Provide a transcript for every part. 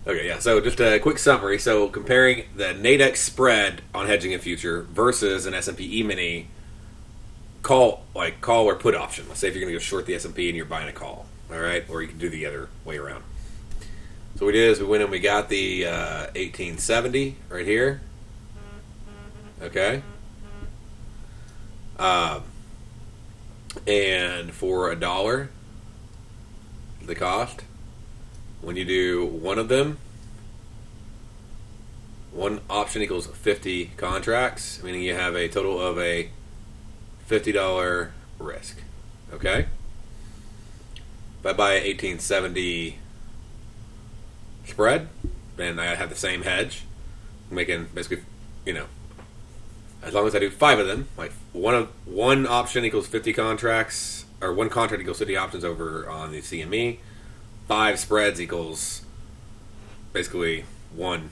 Okay, yeah. So just a quick summary. So comparing the Nadex spread on hedging a future versus an S&P E-mini call or put option. Let's say if you're going to go short the S&P and you're buying a call, all right, or you can do the other way around. So what we did is we went and we got the 1870 right here. Okay. And for $1, the cost, when you do one of them, one option equals 50 contracts, meaning you have a total of a $50 risk. Okay? If I buy a 1870 spread, then I have the same hedge. I'm making basically, as long as I do 5 of them, like one option equals 50 contracts, or one contract equals 50 options over on the CME. 5 spreads equals basically one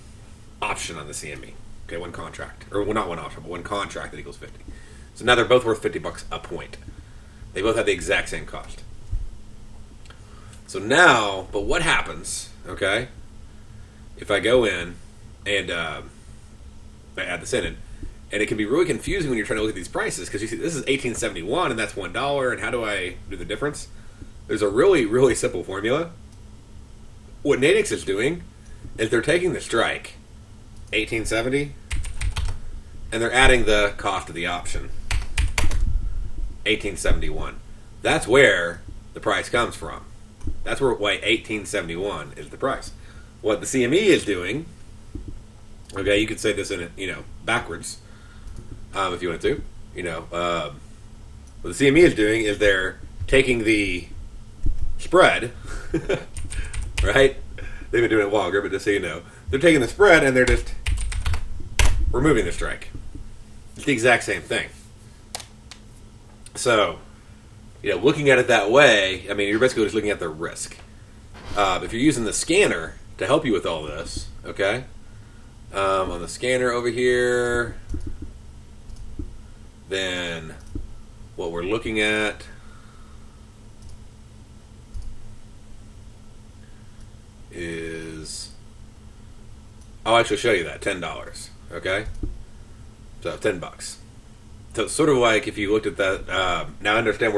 option on the CME. Okay, one contract, or well, not one option, but one contract that equals 50. So now they're both worth $50 a point. They both have the exact same cost. So now, but what happens? Okay, if I go in and I add this in, and it can be really confusing when you're trying to look at these prices because you see this is 1871 and that's $1, and how do I do the difference? There's a really, really simple formula. What Nadex is doing is they're taking the strike, 1870, and they're adding the cost of the option, 1871. That's where the price comes from. That's why 1871 is the price. What the CME is doing, okay, you could say this in backwards, if you want to. What the CME is doing is they're taking the spread, right? They've been doing it longer, but just so you know, they're taking the spread and they're just removing the strike. It's the exact same thing. So, looking at it that way, I mean, you're basically just looking at the risk. If you're using the scanner to help you with all this, okay, on the scanner over here, then what we're looking at is, I'll actually show you that, $10, okay? So $10. So it's sort of like if you looked at that, now I understand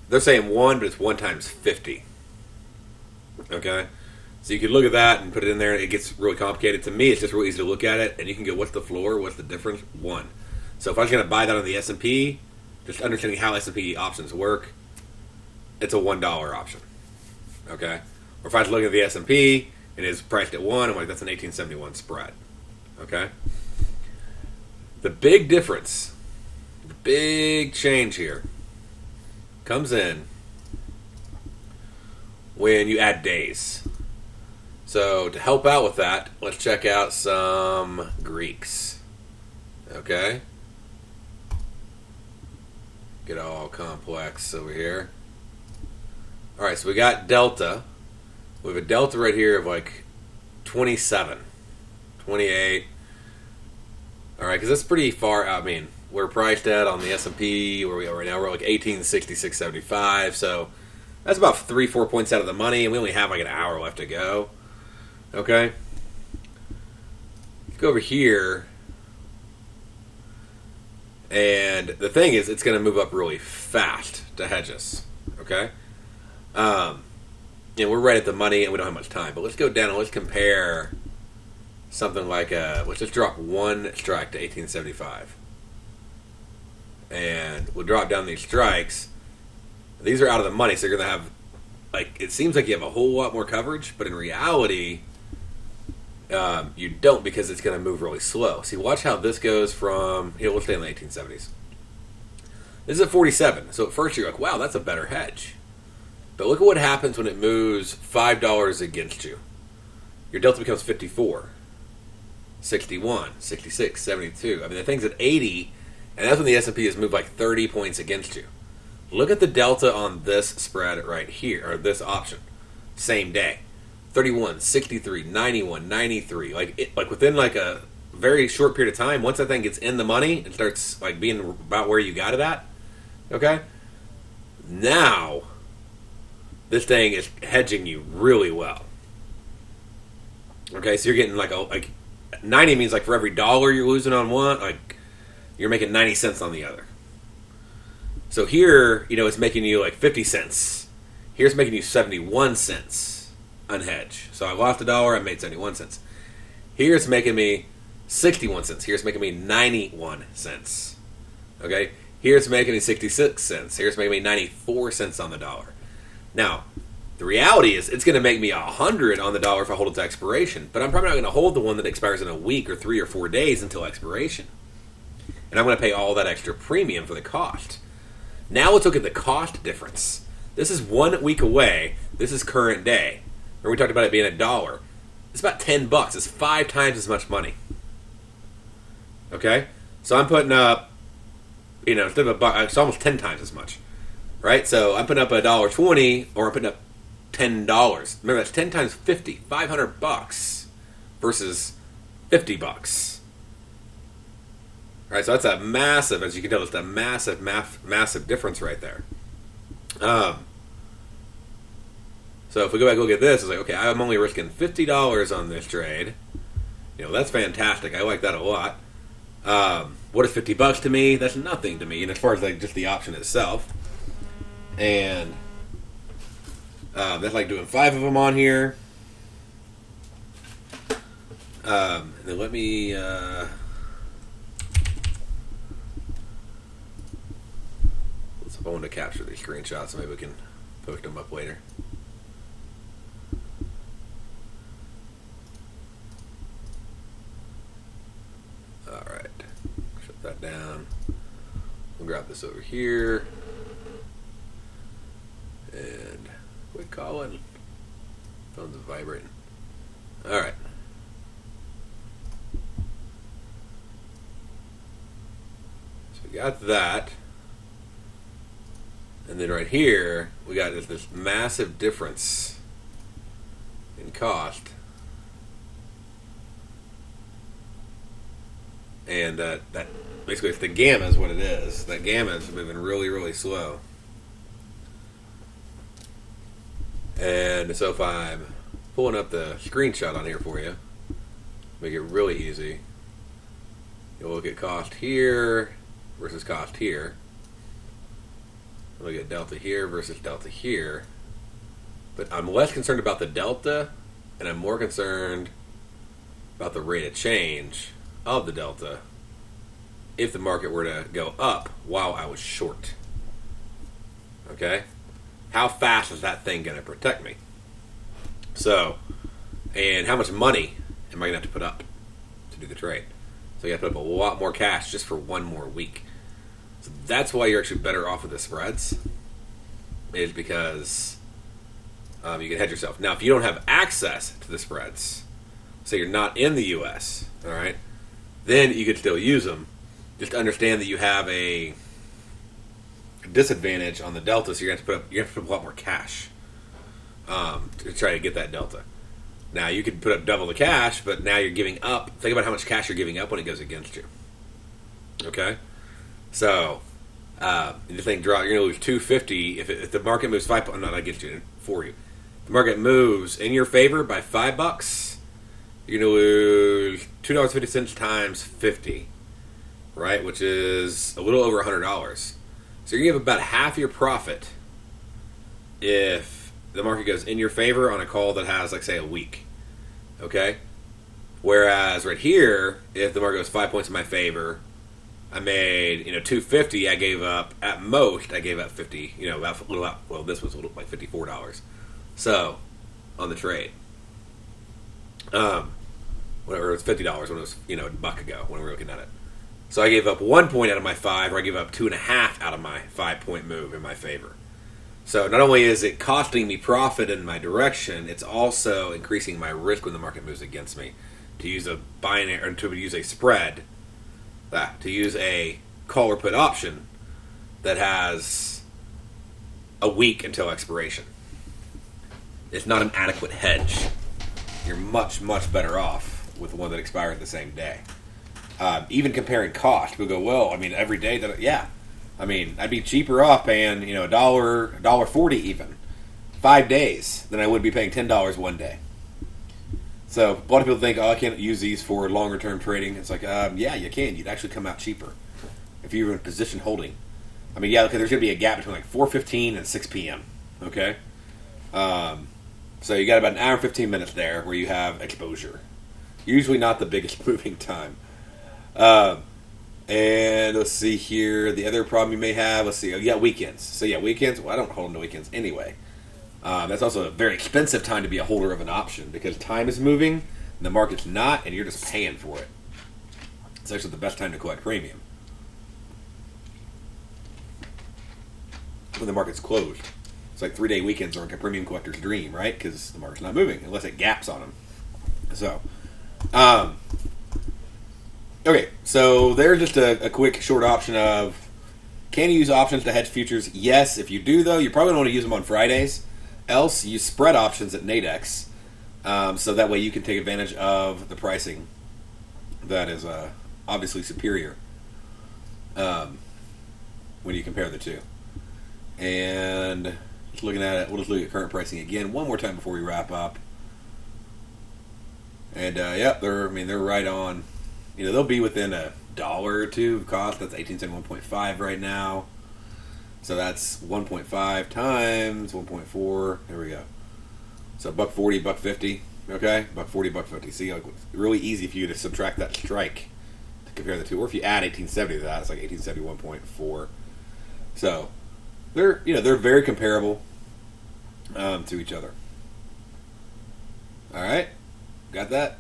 they're saying 1, but it's 1 times 50. Okay? So you could look at that and put it in there, and it gets really complicated. To me, it's just really easy to look at it, and you can go, what's the floor, what's the difference? 1. So if I was going to buy that on the S&P, just understanding how S&P options work, it's a $1 option. Okay? Or if I was looking at the S&P, and it's priced at 1, I'm like, that's an 1871 spread. Okay? The big difference, the big change here, comes in when you add days. So to help out with that, let's check out some Greeks. Okay? Get all complex over here. Alright, so we got delta. We have a delta right here of like 27, 28. Alright, because that's pretty far out. I mean, we're priced at on the S&P, where we are right now, we're like 1866.75. So that's about 3-4 points out of the money, and we only have like an hour left to go. Okay? Let's go over here. And the thing is, it's going to move up really fast to hedge us. Okay? And we're right at the money, and we don't have much time. But let's go down and let's compare something like let's just drop one strike to 1875. And we'll drop down these strikes. These are out of the money, so you're going to have, it seems like you have a whole lot more coverage, but in reality, you don't, because it's going to move really slow. See, watch how this goes from, we'll stay in the 1870s. This is at 47, so at first you're like, wow, that's a better hedge. But look at what happens when it moves $5 against you. Your delta becomes 54, 61, 66, 72. I mean, the thing's at 80, and that's when the S&P has moved like 30 points against you. Look at the delta on this spread right here, or this option. Same day. 31, 63, 91, 93. Like within like a very short period of time, once that thing gets in the money and starts like being about where you got it at, okay? Now, this thing is hedging you really well. Okay, so you're getting like 90 means like for every dollar you're losing on one, like you're making 90 cents on the other. So here, it's making you like 50 cents. Here's making you 71 cents unhedged. So I lost $1, I made 71 cents. Here's making me 61 cents. Here's making me 91 cents. Okay? Here's making me 66 cents. Here's making me 94 cents on the dollar. Now, the reality is it's going to make me 100 on the dollar if I hold it to expiration. But I'm probably not going to hold the one that expires in a week or 3 or 4 days until expiration. And I'm going to pay all that extra premium for the cost. Now let's look at the cost difference. This is 1 week away. This is current day. Remember we talked about it being $1. It's about $10. It's 5 times as much money. Okay? So I'm putting up, instead of $1, it's almost 10 times as much. Right? So I'm putting up $1.20 or I'm putting up $10. Remember, that's 10 times 50, $500 versus $50. Right, so that's a massive, as you can tell, it's a massive difference right there. So if we go back and look at this, it's like, okay, I'm only risking $50 on this trade. That's fantastic. I like that a lot. What is $50 to me? That's nothing to me, and as far as like just the option itself. And that's like doing 5 of them on here. And then let me I want to capture these screenshots so maybe we can post them up later. Alright, shut that down. We'll grab this over here. And quit calling. Phone's vibrating. Alright. So we got that. And then right here, we got this massive difference in cost. And that basically, it's the gamma is what it is. That gamma is moving really, really slow. And so if I'm pulling up the screenshot on here for you, make it really easy. You'll look at cost here versus cost here. Look at delta here versus delta here. But I'm less concerned about the delta, and I'm more concerned about the rate of change of the delta if the market were to go up while I was short. Okay? How fast is that thing going to protect me? So, and how much money am I going to have to put up to do the trade? So you have to put up a lot more cash just for 1 more week. So that's why you're actually better off with the spreads, is because you can hedge yourself. Now, if you don't have access to the spreads, say you're not in the U.S., all right, then you could still use them. Just understand that you have a disadvantage on the delta, so you have to put up a lot more cash to try to get that delta. Now, you could put up double the cash, but now you're giving up. Think about how much cash you're giving up when it goes against you. Okay? So, the thing you're going to lose $250 if the market moves 5. I'm not against you, for you. If the market moves in your favor by $5, you're going to lose $2.50 times 50, right? Which is a little over $100. So you're going to give about half your profit if the market goes in your favor on a call that has, like, say, a week. Okay? Whereas right here, if the market goes 5 points in my favor, I made, $250. I gave up, at most, I gave up 50, about a little out. Well, this was like $54. So, on the trade. Whatever, it was $50 when it was, a buck ago when we were looking at it. So I gave up 1 point out of my 5, or I gave up 2.5 out of my 5-point move in my favor. So not only is it costing me profit in my direction, it's also increasing my risk when the market moves against me. To use a binary, or to use a spread, to use a call or put option that has a week until expiration. It's not an adequate hedge. You're much, much better off with the one that expires the same day. Even comparing cost, we go, well, every day, I'd be cheaper off paying, $1.40 even, 5 days, than I would be paying $10 one day. So a lot of people think, oh, I can't use these for longer term trading. It's like, yeah, you can. You'd actually come out cheaper if you were in position holding. I mean, yeah, okay, there's going to be a gap between like 4:15 and 6 p.m. Okay, so you got about an hour and 15 minutes there where you have exposure. Usually not the biggest moving time. And let's see here. The other problem you may have, let's see. Oh, yeah, weekends. So yeah, weekends. Well, I don't hold on to weekends anyway. That's also a very expensive time to be a holder of an option because time is moving and the market's not, and you're just paying for it. It's actually the best time to collect premium when the market's closed. It's like 3-day weekends are like a premium collector's dream, right? Because the market's not moving unless it gaps on them. So, okay, so there's just a quick short option of, can you use options to hedge futures? Yes. If you do, though, you probably don't want to use them on Fridays. Else, use spread options at Nadex, so that way you can take advantage of the pricing that is obviously superior when you compare the two. And just looking at it, we'll just look at current pricing again one more time before we wrap up. And yep, they're right on. You know, they'll be within $1 or $2 of cost. That's 1871.5 right now. So that's 1.5 times 1.4. There we go. So $1.40, $1.50. Okay, $1.40, $1.50. See, like, really easy for you to subtract that strike to compare the two. Or if you add 1870 to that, it's like 1871.4. So they're very comparable to each other. All right, got that.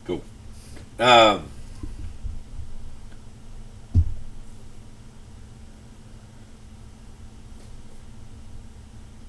Cool.